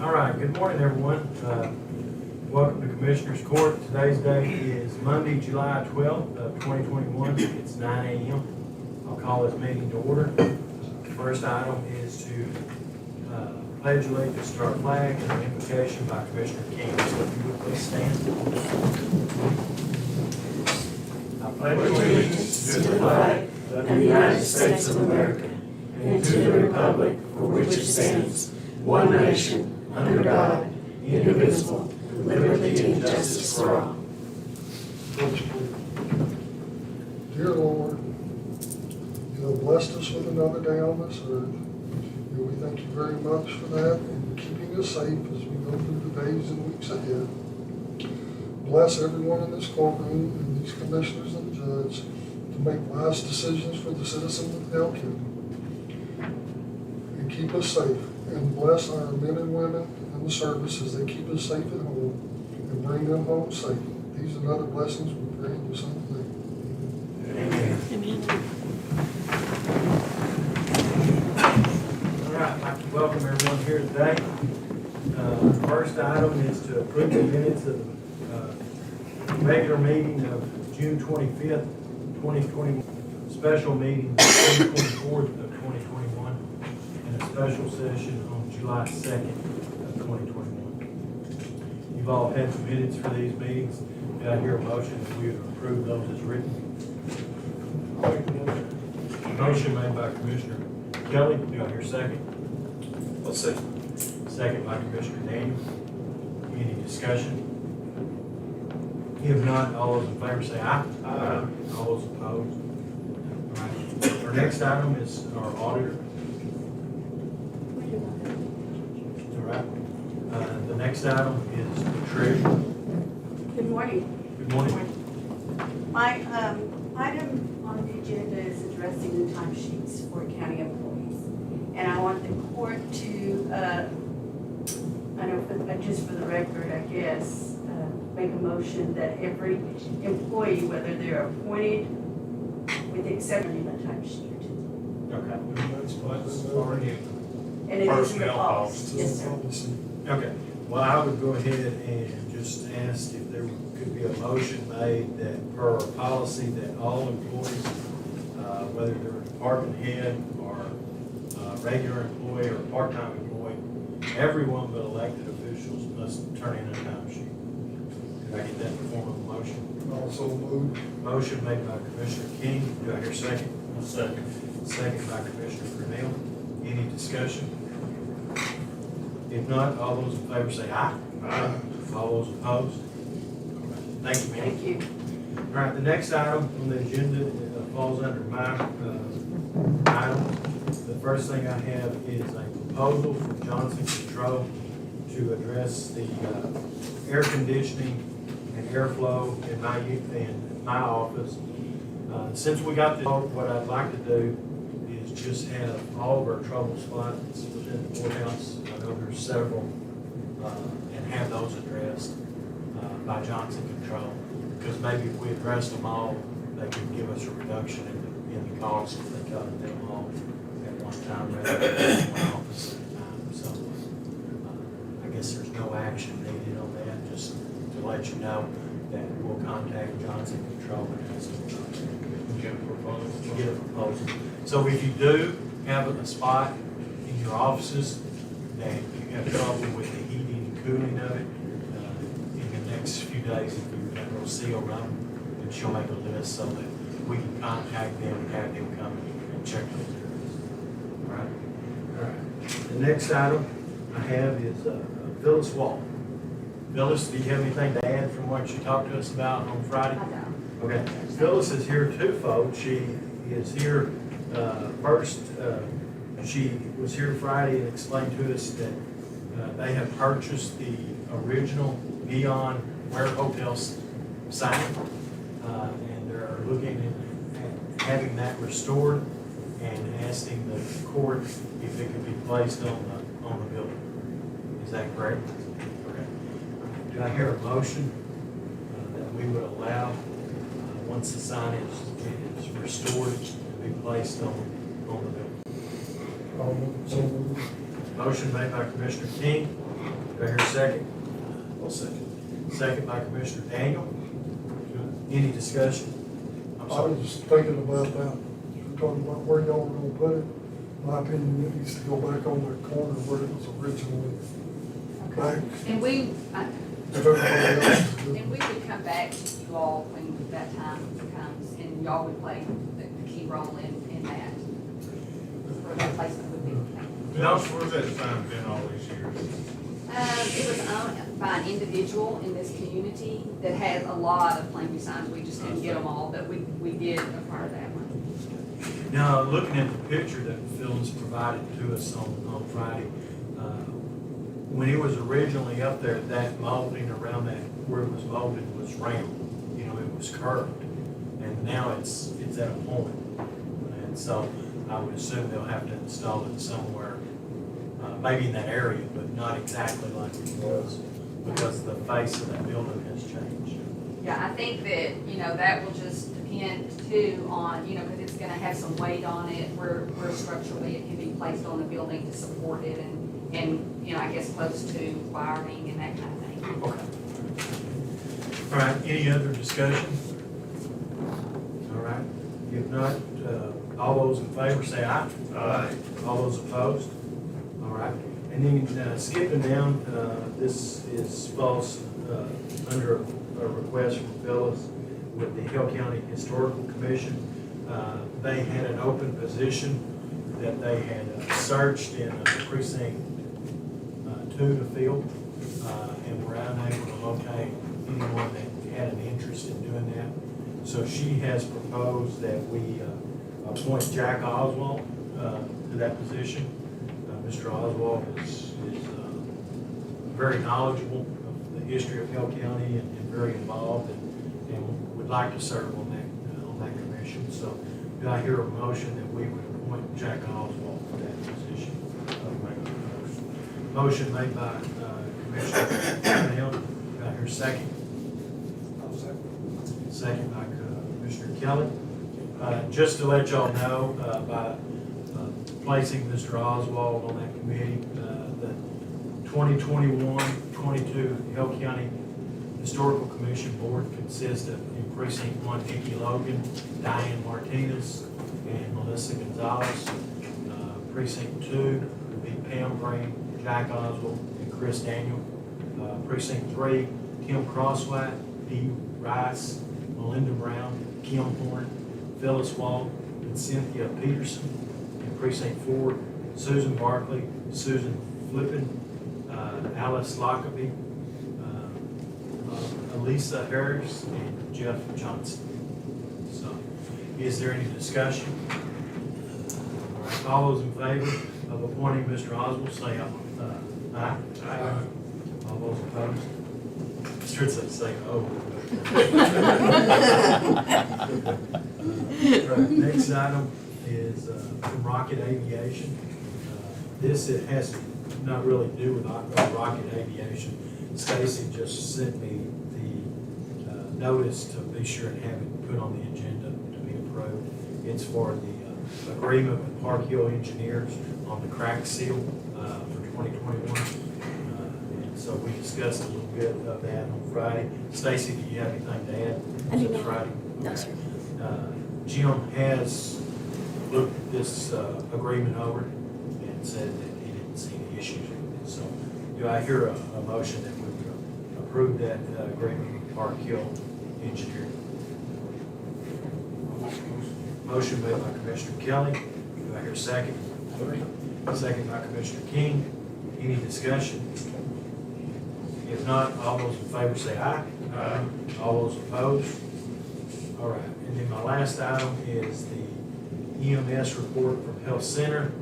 All right, good morning, everyone. Welcome to Commissioners Court. Today's date is Monday, July 12th of 2021. It's 9 a.m. I'll call this meeting to order. The first item is to pledge allegiance to our flag and an invocation by Commissioner King. So if you would please stand. I pledge allegiance to the flag of the United States of America and to the republic for which it stands, one nation, under God, indivisible, with liberty and justice for all. Dear Lord, you have blessed us with another day on this earth. And we thank you very much for that and keeping us safe as we go through the days and weeks ahead. Bless everyone in this courtroom and these commissioners and judges to make wise decisions for the citizens of Hale County. And keep us safe. And bless our men and women in the service as they keep us safe at home and bring them home safe. These are other blessings we pray in your son's name. Amen. All right, I'd like to welcome everyone here today. The first item is to approve the minutes of the regular meeting of June 25th, 2021, special meeting June 24th of 2021, and a special session on July 2nd of 2021. You've all had the minutes for these meetings. Do I hear a motion that we would approve those as written? Motion made by Commissioner Kelly. Do I hear a second? I'll second. Second by Commissioner Daniel. Any discussion? If not, all those in favor say aye. Aye. All those opposed? All right. Our next item is our auditor. All right. The next item is the treasurer. Good morning. Good morning. My item on the agenda is addressing the timesheets for county employees. And I want the court to, I know, but just for the record, I guess, make a motion that every employee, whether they're appointed, with the exception of the timesheet. Okay. That's already. And it is in the Personnel policy. Yes, sir. Okay. Well, I would go ahead and just ask if there could be a motion made that per policy that all employees, whether they're a department head or regular employee or part-time employee, everyone but elected officials must turn in a timesheet. Did I get that in the form of a motion? Also moved. Motion made by Commissioner King. Do I hear a second? Second. Second by Commissioner Grinnell. Any discussion? If not, all those in favor say aye. Aye. All those opposed? Thank you, ma'am. Thank you. All right, the next item on the agenda falls under my item. The first thing I have is a proposal from Johnson Control to address the air conditioning and airflow in my office. Since we got this, what I'd like to do is just have all of our trouble spots within the courthouse. I know there's several, and have those addressed by Johnson Control. Because maybe if we addressed them all, they could give us a reduction in the cost if they covered them all at one time rather than one office at a time. So I guess there's no action needed on that, just to let you know that we'll contact Johnson Control and ask them to get a proposal. So if you do have a spot in your offices that you have trouble with the heating and cooling of it, in the next few days, if you're going to seal them, then she'll make a list so that we can contact them and have them come and check those areas. All right? All right. The next item I have is Phyllis Wall. Phyllis, do you have anything to add from what you talked to us about on Friday? Okay. Phyllis is here too, folks. She is here first. She was here Friday and explained to us that they have purchased the original neon Ware Hotel sign, and they're looking at having that restored and asking the court if it could be placed on the building. Is that correct? Okay. Do I hear a motion that we would allow, once the sign is restored, to be placed on the building? So moved. Motion made by Commissioner King. Do I hear a second? I'll second. Second by Commissioner Daniel. Any discussion? I'm I sorry. was just thinking about that. You're talking about where y'all were gonna put it. My opinion, it needs to go back on that corner where it was originally back. And we, If everybody else is good. and we would come back to you all when that time comes, and y'all would play the key role in that. For that placement would be. Now, where's that sign been all these years? It was owned by an individual in this community that has a lot of Plainview signs, we just didn't get them all, but we did acquire that one. Now, looking at the picture that Phyllis provided to us on Friday, when it was originally up there, that molding around that, where it was molded was round. You know, it was curved. And now it's at a point. And so I would assume they'll have to install it somewhere, maybe in that area, but not exactly like it was, because the face of that building has changed. Yeah, I think that, that will just depend too on, because it's gonna have some weight on it, where structurally it can be placed on the building to support it and, I guess close to wiring and that kind of thing. Okay. All right, any other discussion? All right, if not, all those in favor say aye. Aye. All those opposed? All right, and then skipping down, this falls under a request from Phyllis with the Hale County Historical Commission. They had an open position that they had searched in precinct 2 to fill, and were unable to locate anyone that had an interest in doing that. So she has proposed that we appoint Jack Oswald to that position. Mr. Oswald is very knowledgeable of the history of Hale County and very involved and would like to serve on that commission. So do I hear a motion that we would appoint Jack Oswald for that position? Motion made by Commissioner Hale. Do I hear a second? Second by Commissioner Kelly. Just to let y'all know, by placing Mr. Oswald on that committee, the 2021-22 Hale County Historical Commission Board consists of, in Precinct 1, Nikki Logan, Diane Martinez, and Melissa Gonzalez. Precinct 2 would be Pam Green, Jack Oswald, and Chris Daniel. Precinct 3, Kim Crosswhite, Dee Rice, Melinda Brown, Kim Horn, Phyllis Wall, and Cynthia Peterson. In Precinct 4, Susan Barkley, Susan Flippin, Alice Lockaby, Elisa Harris, and Jeff Johnson. So, is there any discussion? All right, all those in favor of appointing Mr. Oswald, say aye. Aye. All those opposed? Should say oh. Right, next item is from Rocket Aviation. This, it has not really to do with Rocket Aviation. Stacy just sent me the notice to be sure and have it put on the agenda to be approved. It's for the agreement with Park Hill Engineers on the crack seal for 2021. And so we discussed a little bit of that on Friday. Stacy, do you have anything to add? I do since not. Friday? No, Okay. sir. Jim has looked this agreement over and said that he didn't see any issues with it. So do I hear a motion that we would approve that agreement with Park Hill Engineering? Motion made by Commissioner Kelly. Do I hear a second? Second by Commissioner King. Any discussion? If not, all those in favor say aye. Aye. All those opposed? All right, and then my last item is the EMS report from Health Center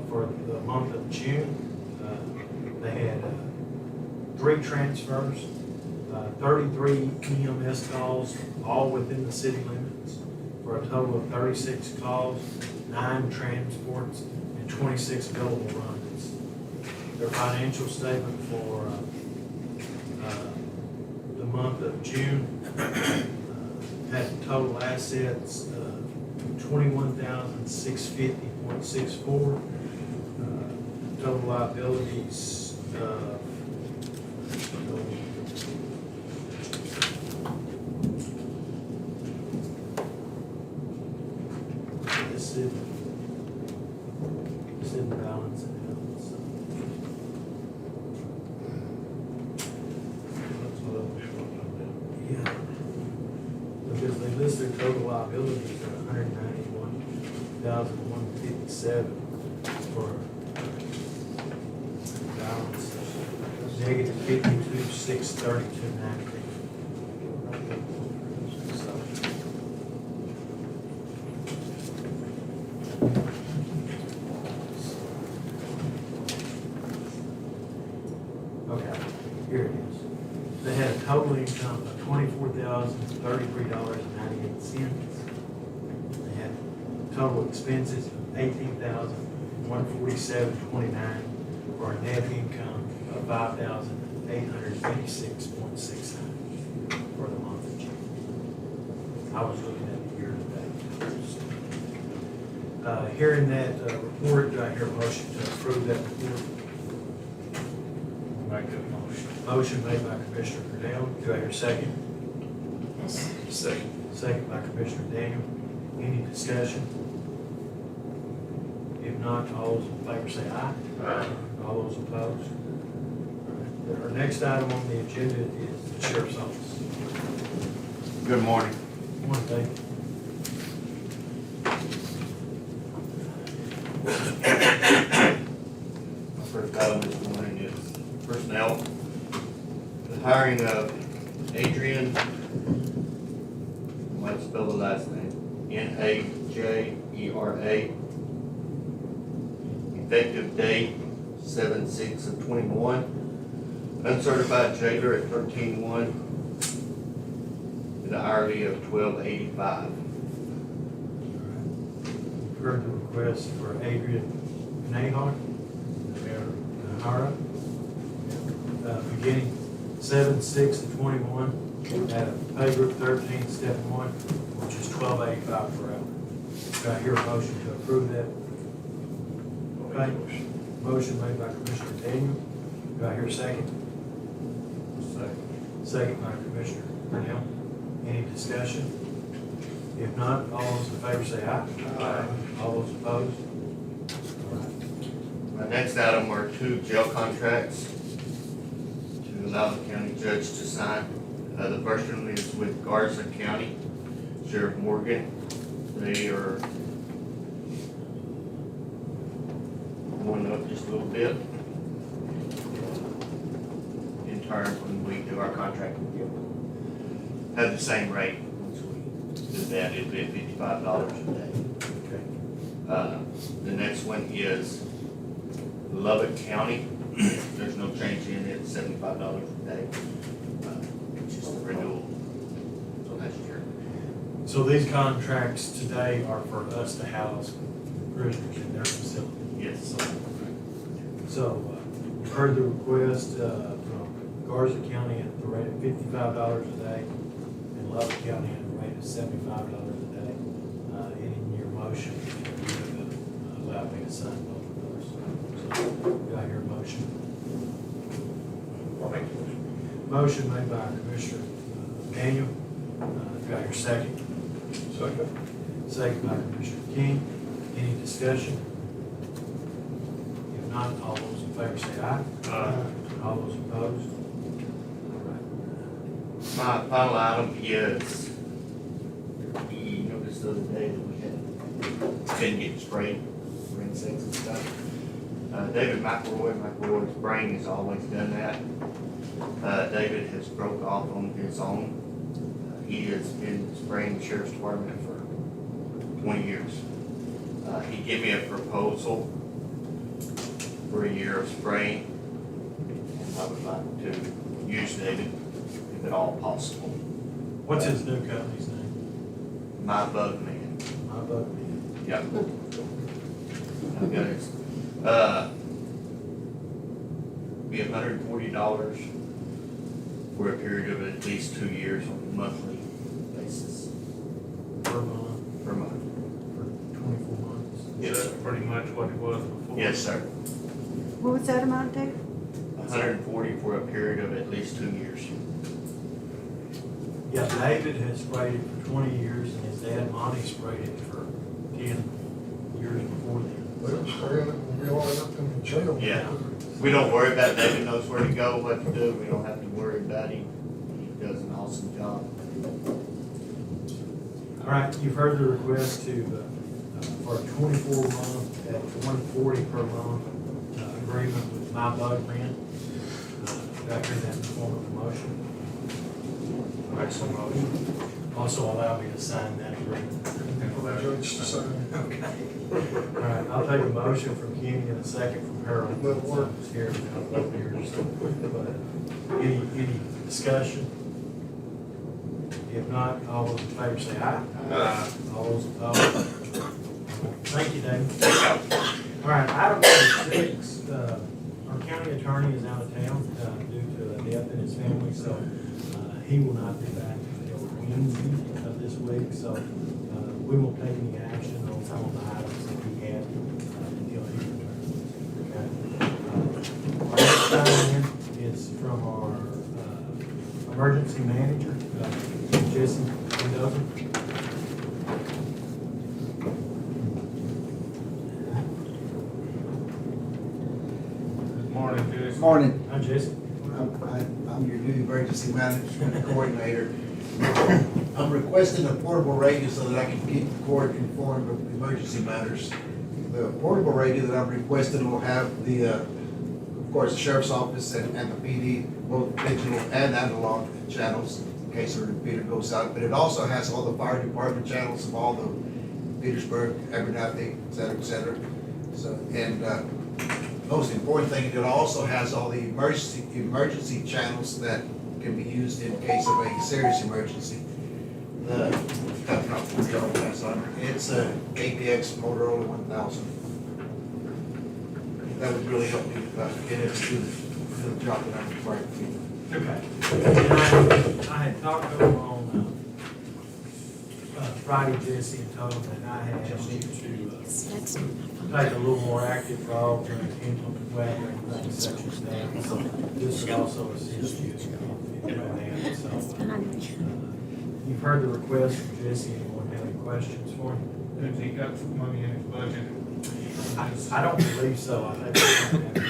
for the month of June. They had 3 transfers, 33 EMS calls, all within the city limits, for a total of 36 calls, 9 transports, and 26 billable runs. Their financial statement for the month of June had total assets $21,650.64, total liabilities, this is the balance and health, so. That's a little different than Yeah. Because they list their total liabilities at $191,157 for balance of negative 52,632.19. Okay, here it is. They had a total income of $24,033.98. They had total expenses of $18,147.29 for a net income of $5,856.69 for the month of June. I was looking at the year to date. Hearing that report, do I hear a motion to approve that report? that. Make that motion. Motion made by Commissioner Cordell. Do I hear a second? Second. Second by Commissioner Daniel. Any discussion? If not, all those in favor say aye. Aye. All those opposed? Our next item on the agenda is the Sheriff's Office. Good morning. One thing. My first item this morning is personnel. The hiring of Adrian, I might spell the last name, Najera. Effective date 7/6/21. Uncertified jailer at 13/1. At an hourly of $12.85. Heard the request for Adrian Nahara, beginning 7/6/21 at a pay group 13, step 1, which is $12.85 per hour. Do I hear a motion to approve that? Okay. Motion made by Commissioner Daniel. Do I hear a second? Second. Second by Commissioner Purnell. Any discussion? If not, all those in favor say aye. Aye. All those opposed? All right. My next item are 2 jail contracts to allow the county judge to sign. The first one is with Garza County Sheriff Morgan. They are going up just a little bit. In turn, when we do our contract with them, have the same rate. Once we do that, it'd be at $55 a day. Okay. The next one is Lubbock County. There's no change in it, $75 a day. It's just a renewal for last year. So these contracts today are for us to house prisoners in their facility. Yes. So, we've heard the request from Garza County at the rate of $55 a day and Lubbock County at the rate of $75 a day. In your motion, you allow me to sign both of those. So, do I hear a motion? I'll make the motion. Motion made by Commissioner Daniel. Do I hear a second? Second. Second by Commissioner King. Any discussion? If not, all those in favor say aye. Aye. All those opposed? All right. My final item is, you noticed the other day that we had, been getting sprayed for insects and stuff. David McElroy's brain has always done that. David has broke off on his own. He has been spraying the sheriff's department for 20 years. He gave me a proposal for a year of spraying, and I would like to use David if at all possible. What's his new company's name? My bug man. My Bug Man. Yep. I've got it. Be $140 for a period of at least 2 years on a monthly basis Per month, per month. for 24 months. Yes, Is sir. that pretty much what it was before? Yes, sir. What was that amount, Dave? 140 for a period of at least 2 years. Yeah, David has sprayed it for 20 years, and his dad, Monty, sprayed it for 10 years before then. They were spraying it when we all ended up in the jail. Yeah. We don't worry about it. David knows where to go, what to do. We don't have to worry about him. He does an awesome job. All right, you've heard the request to, for a 24-month at $140 per month agreement with My Bug Rent. Do I hear that in the form of a motion? Make some motion. Also allow me to sign that agreement. Judge to sign. Okay. All right, I'll take a motion from Kenny and a second from Harold. That'll work. It's here, both ears. But any discussion? If not, all those in favor say aye. Aye. All those opposed? Thank you, David. All right, item number 6, our county attorney is out of town due to a death in his family, so he will not be back until Wednesday of this week, so we won't take any action on some of the items that he had until he returns. Okay. Our next item is from our emergency manager, Jesse Mendoza. Good morning, Judge. Morning. Hi, Jesse. I'm your new emergency management coordinator. I'm requesting a portable radio so that I can keep the court informed of emergency matters. The portable radio that I'm requesting will have the, of course, the sheriff's office and the PD, both digital and analog channels in case a repeater goes out. But it also has all the fire department channels of all the Petersburg, Abernathy, et cetera, et cetera. So, and most important thing, it also has all the emergency channels that can be used in case of a serious emergency. It's a APX Motorola 1000. That would really help me get it to the job that I'm required to do. Okay. And I had talked to him on Friday, Jesse, and told him that I had asked you to take a little more active role during inclement weather and things such as that. So this would also assist you in doing that. So you've heard the request from Jesse. Anyone have any questions for him? Has he got some money in his budget? I don't believe so. I think we're gonna have to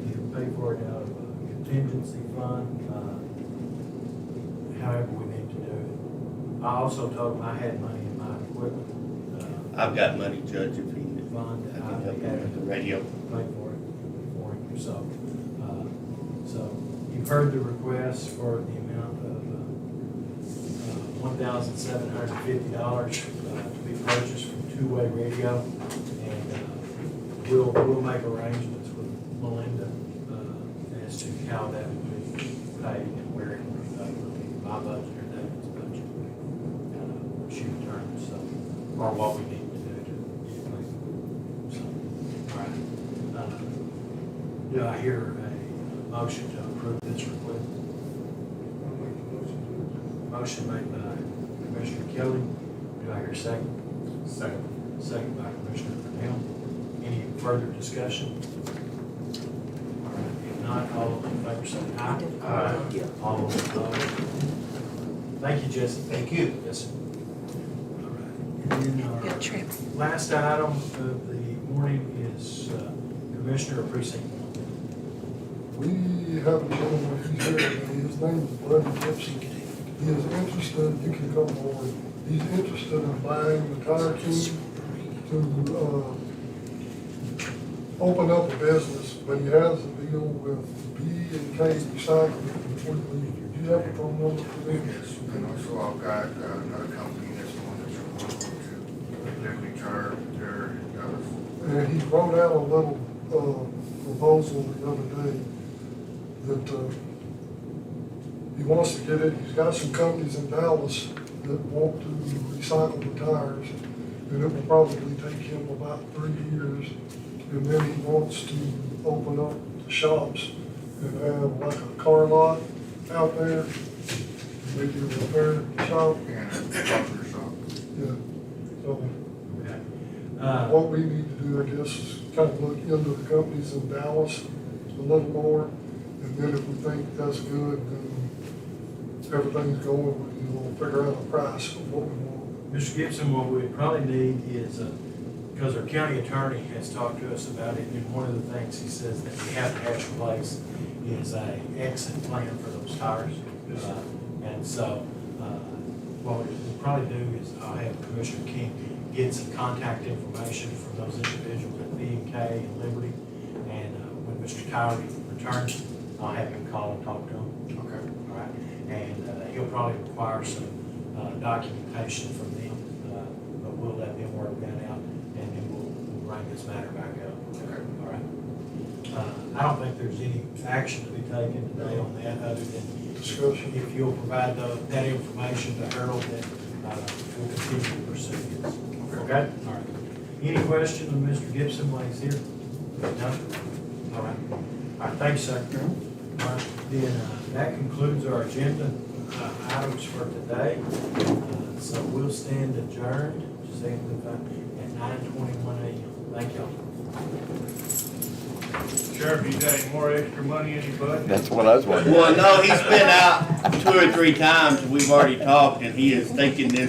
either pay for it out of a contingency fund, however we need to do it. I also told him I had money in my equipment I've got money, Judge, if he needs. fund. I can help him with the radio. Pay for it for him. So you've heard the request for the amount of $1,750 to be purchased from Two-Way Radio. And we'll make arrangements with Melinda as to how that would be paid and where it would be paid. Would be my budget or David's budget. She returns, so, or what we need to do to get it paid. So, all right. Do I hear a motion to approve this request? I'll make the motion to Motion made by Commissioner Kelly. Do I hear a second? Second. Second by Commissioner Hale. Any further discussion? All right, if not, all those in favor say aye. Aye. All those opposed? Thank you, Jesse. Thank you. Yes, sir. All right. And then our last item of the morning is Commissioner of Precinct 1. We have a gentleman, he's here, and his name is Buddy Gibson. He is interested, you can come forward, he's interested in buying the Tire King to, open up a business, but he has a deal with B&K Recycling completely. Do you have a phone number for them? Yes, and also I've got another company that's the one that's responsible to definitely charge their, And he wrote out a little, proposal the other day that, he wants to get it, he's got some companies in Dallas that want to recycle the tires, and it will probably take him about 3 years. And then he wants to open up the shops and have like a car lot out there, maybe a repair shop, and a buffer shop. yeah. So Okay. what we need to do, I guess, is kind of look into the companies in Dallas a little more. And then if we think that's good, then everything's going, we'll figure out a price of what we want. Mr. Gibson, what we probably need is, because our county attorney has talked to us about it, and one of the things he says that we have to have in place is a exit plan for those tires. And so, what we'll probably do is I'll have Commissioner King get some contact information from those individuals at B&K and Liberty. And when Mr. Tyree returns, I'll have him call and talk to him. Okay. All right, and he'll probably require some documentation from them, but we'll let them work that out, and then we'll bring this matter back up. Okay. All right. I don't think there's any action to be taken today on that, other than Discussion. if you'll provide that information to Harold, then we'll continue to pursue this. Okay? All right. Any questions of Mr. Gibson while he's here? No? All right. All right, thanks, sir. All right, then that concludes our agenda items for today. So we'll stand adjourned, just at 9:21 a.m. Thank y'all. Sheriff, you got any more extra money in your budget? That's what I was wondering. Well, no, he's been out 2 or 3 times, we've already talked, and he is thinking this